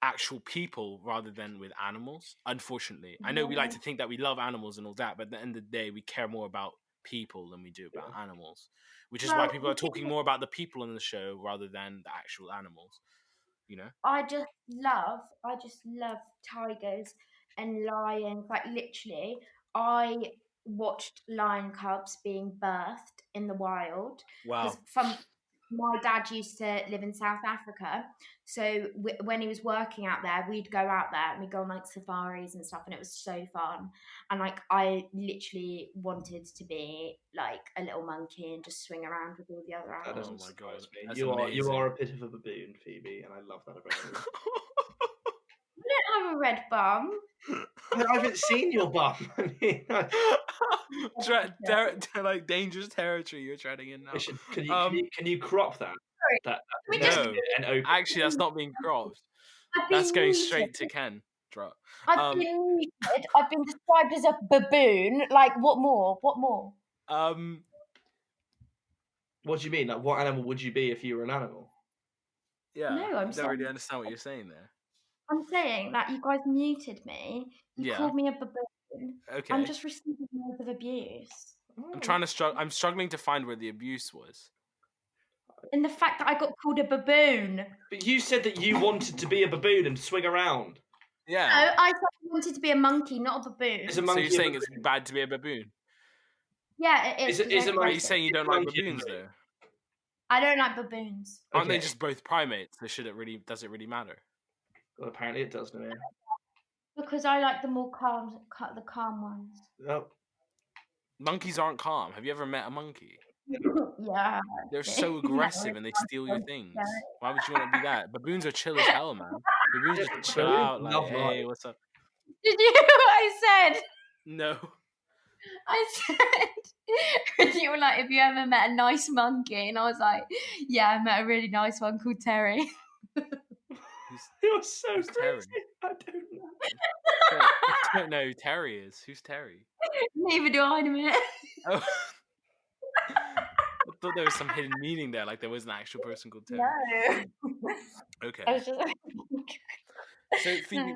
actual people rather than with animals. Unfortunately, I know we like to think that we love animals and all that, but at the end of the day, we care more about people than we do about animals, which is why people are talking more about the people in the show rather than the actual animals. You know, I just love tigers and lions. Like, literally, I watched lion cubs being birthed in the wild. Wow. My dad used to live in South Africa, so when he was working out there, we'd go out there and we'd go on like safaris and stuff, and it was so fun. And like, I literally wanted to be like a little monkey and just swing around with all the other animals. Oh my god, you are a bit of a baboon, Phoebe, and I love that about you. You don't have a red bum. I haven't seen your bum. I mean, like dangerous territory you're treading in now. Can you crop that? No, actually, that's not being cropped. That's going straight to Ken. Drop. I've been muted. I've been described as a baboon. Like, what more? What more? What do you mean? Like, what animal would you be if you were an animal? Yeah, no, I don't really understand what you're saying there. I'm saying that you guys muted me. You called me a baboon. Okay. I'm just receiving loads of abuse. I'm struggling to find where the abuse was. In the fact that I got called a baboon. But you said that you wanted to be a baboon and swing around. Yeah. No, I said I wanted to be a monkey, not a baboon. Is a monkey so you're saying it's bad to be a baboon? Yeah, it is. Are you saying you don't like baboons, though? I don't like baboons. Aren't they just both primates? So does it really matter? Well, apparently it does, no. Because I like the more calm ones. Oh. Monkeys aren't calm. Have you ever met a monkey? Yeah. They're so aggressive and they steal your things. Why would you want to be that? Baboons are chill as hell, man. Baboons just chill out, like, hey, what's up? Did you hear what I said? No. I said, you were like, have you ever met a nice monkey? And I was like, yeah, I met a really nice one called Terry. You're so crazy. Terry? I don't know. I don't know who Terry is. Who's Terry? Neither do I, in a minute. Oh. I thought there was some hidden meaning there, like there was an actual person called Terry. No. Okay. I was just So Phoebe,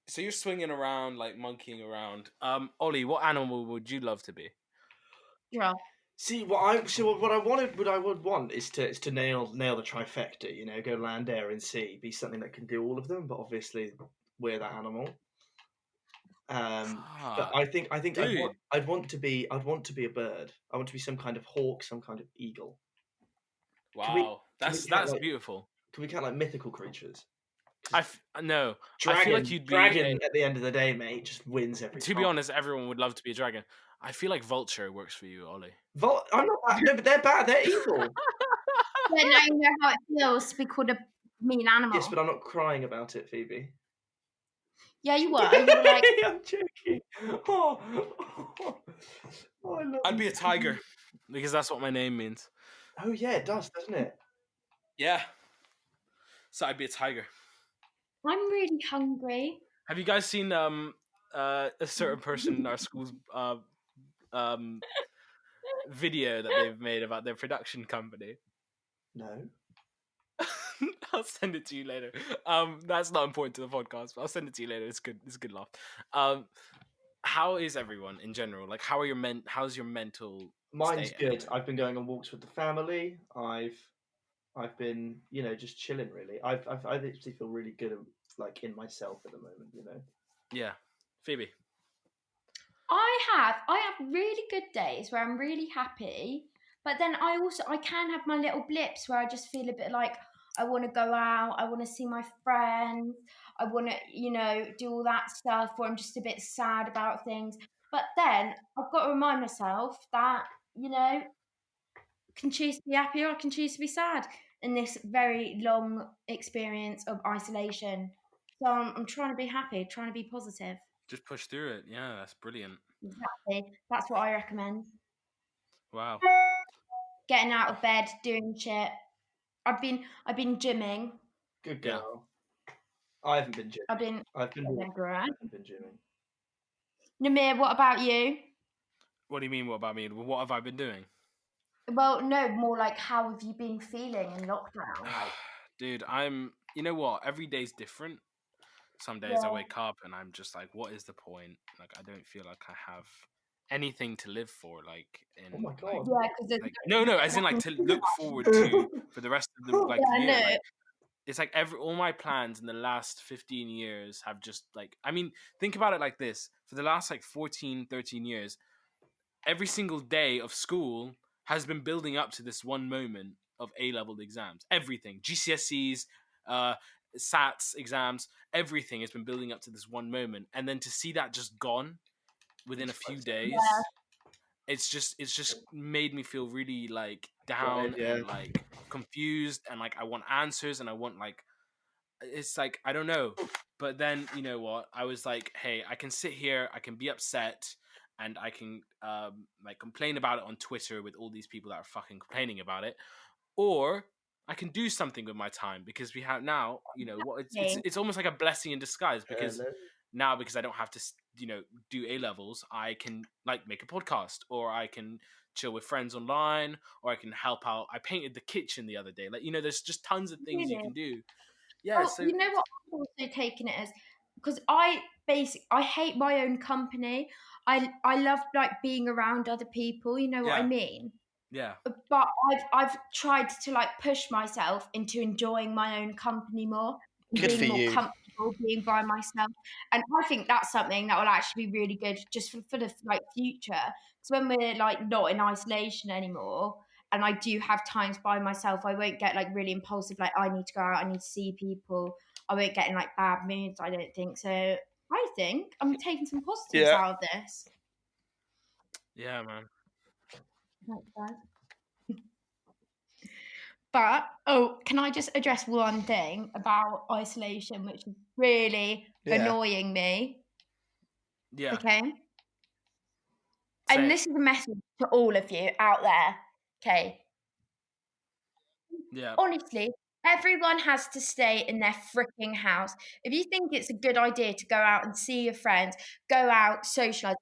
so you're swinging around, like monkeying around. Oli, what animal would you love to be? Giraffe. See, what I would want is to nail the trifecta. You know, go land, air, and sea. Be something that can do all of them, but obviously we're that animal. But I think I'd want to be a bird. I want to be some kind of hawk, some kind of eagle. Wow, that's beautiful. Can we count like mythical creatures? No. Dragon, I feel like you'd be at the end of the day, mate, just wins every time. To be honest, everyone would love to be a dragon. I feel like Vulture works for you, Oli. I'm not that. No, but they're bad. They're evil. Yeah, now you know how it feels to be called a mean animal. Yes, but I'm not crying about it, Phoebe. Yeah, you were. You were like, I'm joking. Oh, I love I'd be a tiger because that's what my name means. Oh yeah, it does, doesn't it? Yeah. So I'd be a tiger. I'm really hungry. Have you guys seen a certain person in our school's video that they've made about their production company? No. I'll send it to you later. That's not important to the podcast, but I'll send it to you later. It's good. It's a good laugh. How is everyone in general? Like, how's your mental? Mine's good. I've been going on walks with the family. I've been, just chilling. Really, I actually feel really good, like in myself at the moment. Yeah, Phoebe. I have really good days where I'm really happy, but then I can have my little blips where I just feel a bit like I want to go out, I want to see my friends, I want to, do all that stuff, or I'm just a bit sad about things. But then I've got to remind myself that, I can choose to be happy or I can choose to be sad in this very long experience of isolation. So I'm trying to be happy, trying to be positive. Just push through it. Yeah, that's brilliant. Exactly. That's what I recommend. Wow. Getting out of bed, doing shit. I've been gymming. Good girl. Yeah. I haven't been gymming. I've been gymming. Namir, what about you? What do you mean, what about me? What have I been doing? Well, no, more like how have you been feeling in lockdown? Like, dude, you know what? Every day's different. Some days I wake up and I'm just like, what is the point? Like, I don't feel like I have anything to live for. Like, oh my god, no, as in like to look forward to for the rest of the year. Like, it's like all my plans in the last 15 years have just like, I mean, think about it like this: for the last like 14, 13 years, every single day of school has been building up to this one moment of A-level exams. Everything, GCSEs, SATs exams, everything has been building up to this one moment, and then to see that just gone within a few days, it's just made me feel really like down and like confused, and like I want answers, and I want like, it's like, I don't know. But then, you know what, I was like, hey, I can sit here, I can be upset, and I can like complain about it on Twitter with all these people that are fucking complaining about it, or I can do something with my time, because we have now, what it's almost like a blessing in disguise, because now, because I don't have to, do A-levels, I can like make a podcast, or I can chill with friends online, or I can help out. I painted the kitchen the other day. Like, there's just tons of things you can do. Yeah. So you know what I'm also taking it as, because I hate my own company. I love like being around other people. You know what I mean? Yeah. But I've tried to like push myself into enjoying my own company more, being more comfortable being by myself, and I think that's something that will actually be really good just for the like future. Because when we're like not in isolation anymore, and I do have times by myself, I won't get like really impulsive, like I need to go out, I need to see people. I won't get in like bad moods, I don't think. So I think I'm taking some positives out of this. Yeah, man. But, can I just address one thing about isolation, which is really annoying me? Yeah. Okay. And this is a message to all of you out there. Okay. Yeah. Honestly, everyone has to stay in their freaking house. If you think it's a good idea to go out and see your friends, go out, socialize,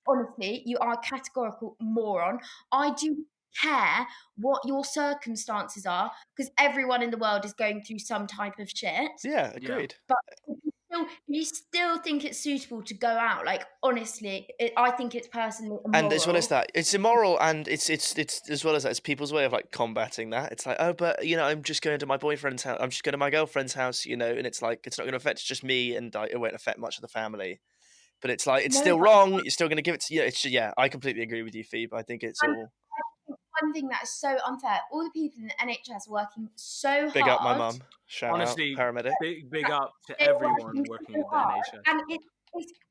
honestly, you are a categorical moron. I do care what your circumstances are, because everyone in the world is going through some type of shit. Yeah, agreed. But if you still think it's suitable to go out, like, honestly, I think it's personally immoral. And as well as that, it's immoral, and it's as well as that, it's people's way of like combating that. It's like, oh, but I'm just going to my boyfriend's house, I'm just going to my girlfriend's house, and it's like, it's not going to affect just me, and it won't affect much of the family. But it's like, it's still wrong. You're still going to give it to, I completely agree with you, Phoebe. I think it's all. one thing that is so unfair. All the people in the NHS working so hard. Big up my mum. Shout Honestly, out, paramedic. Big up to everyone working so at the hard. NHS. And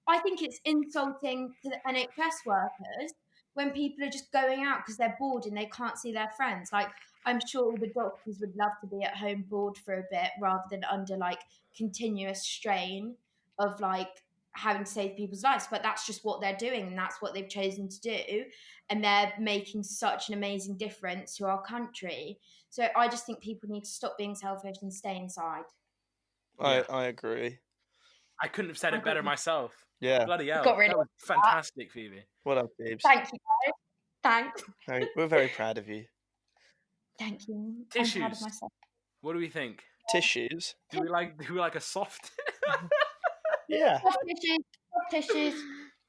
I think it's insulting to the NHS workers when people are just going out because they're bored and they can't see their friends. Like, I'm sure all the doctors would love to be at home bored for a bit rather than under like continuous strain of like having to save people's lives, but that's just what they're doing and that's what they've chosen to do, and they're making such an amazing difference to our country. So I just think people need to stop being selfish and stay inside. I agree. I couldn't have said it better myself. Yeah. Bloody hell. Got rid that of was fantastic, Phoebe. What up, Phoebes? Thank you, guys. Thanks. We're very proud of you. Thank you. Tissues. I'm proud of myself. What do we think? Tissues. Do we like a soft? Yeah. Soft tissues.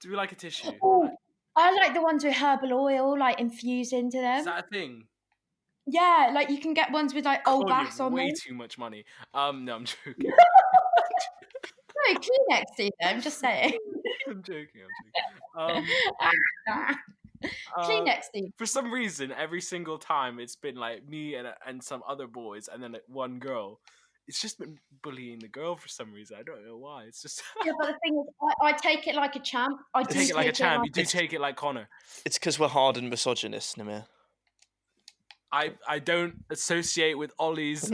Do we like a tissue? Ooh, I like the ones with herbal oil, like infused into them. Is that a thing? Yeah, like you can get ones with like old baths on them. Way too much money. No, I'm joking. No, Kleenex do them. I'm just saying. I'm joking. Kleenex do. For some reason, every single time it's been like me and some other boys, and then like one girl. It's just been bullying the girl for some reason. I don't know why. It's just. Yeah, but the thing is, I take it like a champ. You take it like a champ. You do take it like Connor. It's because we're hard and misogynist, Namir. I don't associate with Oli's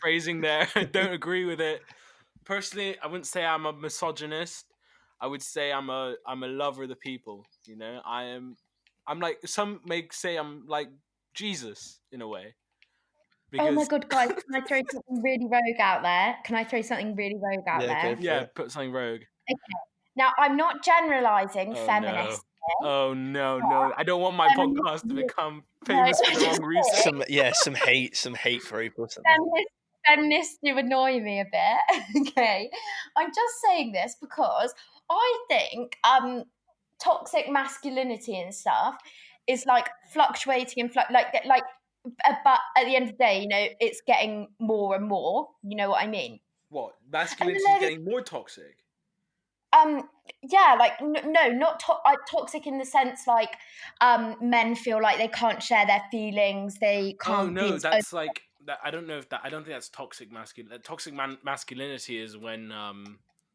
phrasing there. I don't agree with it. Personally, I wouldn't say I'm a misogynist. I would say I'm a lover of the people. You know, I'm like, some may say I'm like Jesus in a way. Because... Oh my god, guys! Can I throw something really rogue out there? Yeah, put something rogue. Okay. Now, I'm not generalising feminists. Oh no! I don't want my podcast to become famous for the wrong reason. Some hate group or something. Feminists do annoy me a bit. Okay, I'm just saying this because I think toxic masculinity and stuff is like fluctuating and but at the end of the day, you know, it's getting more and more. You know what I mean? What, masculinity is getting more toxic? Yeah, like no, not toxic in the sense like men feel like they can't share their feelings. They can't. Oh no, that's like that. I don't think that's toxic masculinity. Toxic masculinity is when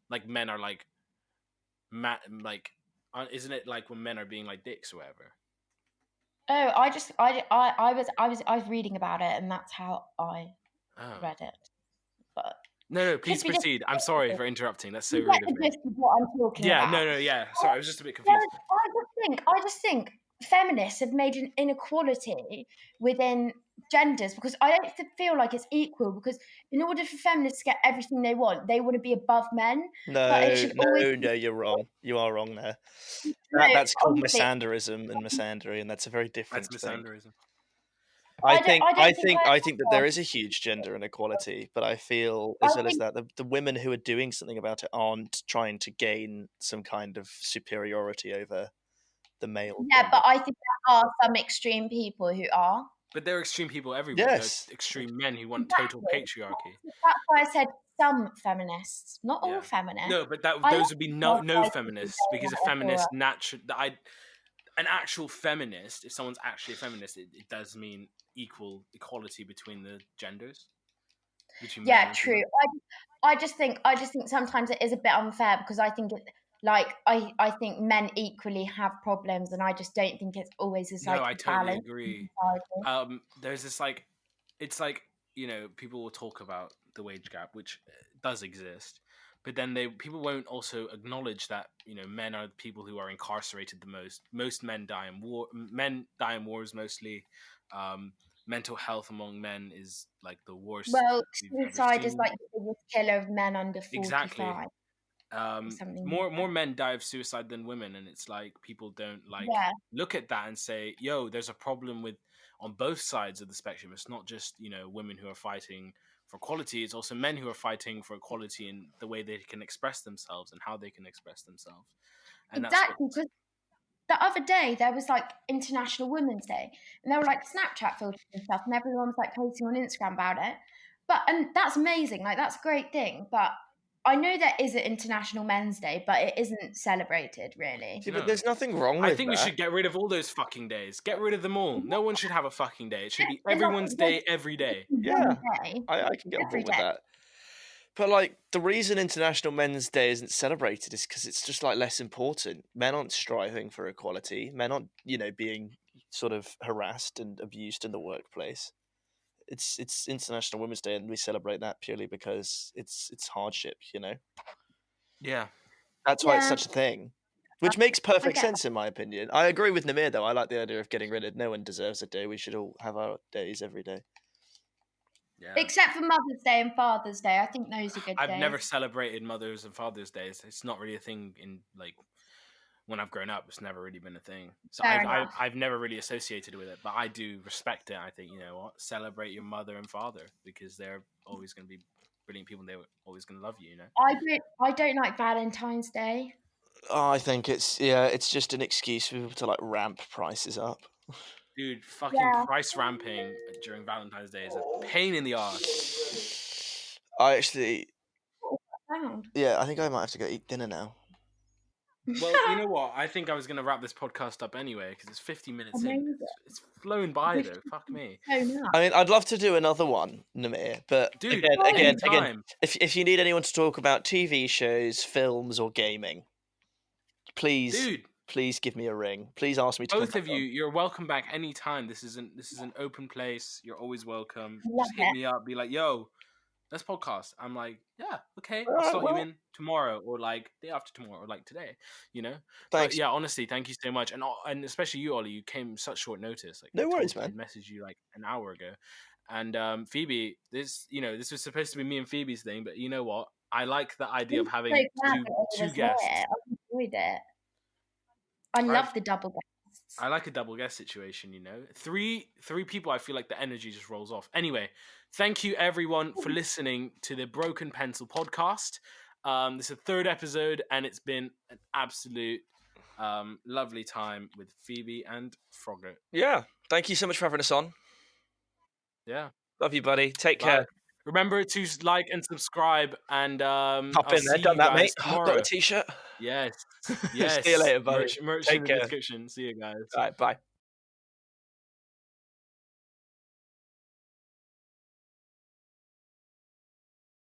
like men are like isn't it like when men are being like dicks or whatever? Oh, I was reading about it, and that's how I read it. But no, please proceed. I'm sorry for interrupting. That's so rude of me. What I'm talking about. Yeah. Sorry, I was just a bit confused. I just think feminists have made an inequality within genders because I don't feel like it's equal. Because in order for feminists to get everything they want to be above men. No, you're wrong. You are wrong there. That's called misanderism and misandry, and that's a very different thing. I think that there is a huge gender inequality, but I feel as well as that the women who are doing something about it aren't trying to gain some kind of superiority over the male. Yeah, but I think there are some extreme people who are. But there are extreme people everywhere. Yes. There are extreme men who want total patriarchy. That's why I said some feminists, not all feminists. No, but those would be no feminists, because a feminist an actual feminist, if someone's actually a feminist, it does mean equality between the genders. True. I just think sometimes it is a bit unfair because I think I think men equally have problems, and I just don't think it's always as like. No, I totally agree. There's this like, it's like, you know, people will talk about the wage gap, which does exist, but then people won't also acknowledge that, you know, men are the people who are incarcerated the most. Most men die in war. Men die in wars mostly. Mental health among men is like the worst. Well, suicide is like the biggest killer of men under 45. Exactly. More men die of suicide than women, and it's like people don't look at that and say, yo, there's a problem on both sides of the spectrum. It's not just, you know, women who are fighting for equality, it's also men who are fighting for equality in the way they can express themselves and how they can express themselves. And exactly, because the other day there was like International Women's Day, and there were like Snapchat filters and stuff, and everyone was like posting on Instagram about it. And that's amazing, like that's a great thing, but I know there is an International Men's Day, but it isn't celebrated really. Yeah, but there's nothing wrong with I think that. we should get rid of all those fucking days. Get rid of them all. No one should have a fucking day. It should be everyone's day every day. Yeah, I can get on board with that. But like, the reason International Men's Day isn't celebrated is because it's just like less important. Men aren't striving for equality. Men aren't, being sort of harassed and abused in the workplace. It's International Women's Day, and we celebrate that purely because it's hardship. Yeah, that's why it's such a thing, which makes perfect sense in my opinion. I agree with Namir though. I like the idea of getting rid of. No one deserves a day. We should all have our days every day. Yeah. Except for Mother's Day and Father's Day. I think those are good days. I've never celebrated Mother's and Father's Days. It's not really a thing in like when I've grown up. It's never really been a thing. So I've never really associated with it, but I do respect it. I think, you know what, celebrate your mother and father because they're always going to be brilliant people and they're always going to love you, I don't like Valentine's Day. Oh, I think it's just an excuse for people to like ramp prices up. Dude, fucking price ramping during Valentine's Day is a pain in the arse. I actually... Yeah, I think I might have to go eat dinner now. Well, you know what? I think I was going to wrap this podcast up anyway because it's 50 minutes in. It's flown by though. Fuck me. I mean, I'd love to do another one, Namir, but dude, again, if you need anyone to talk about TV shows, films, or gaming, please give me a ring. Please ask me to. Both of you, you're welcome back anytime. This is an open place. You're always welcome. Just hit me up. Be like, yo, let's podcast. I'm like, yeah, okay. I'll slot you in tomorrow or like day after tomorrow or like today. Thanks. But yeah, honestly, thank you so much, and especially you, Oli. You came such short notice. Like, no worries, man. I messaged you like an hour ago, and Phoebe, this was supposed to be me and Phoebe's thing, but you know what? I like the idea of having two guests. I enjoyed it. I love the double guests. I like a double guest situation, Three people, I feel like the energy just rolls off. Anyway, thank you everyone for listening to the Broken Pencil podcast. This is the third episode, and it's been an absolute lovely time with Phoebe and Frogger. Yeah, thank you so much for having us on. Yeah. Love you, buddy. Take care. Remember to like and subscribe, and hop in there. Done that, mate. Got a t-shirt. Yes. See you later, buddy. Merch in the description. See you guys. All right, bye.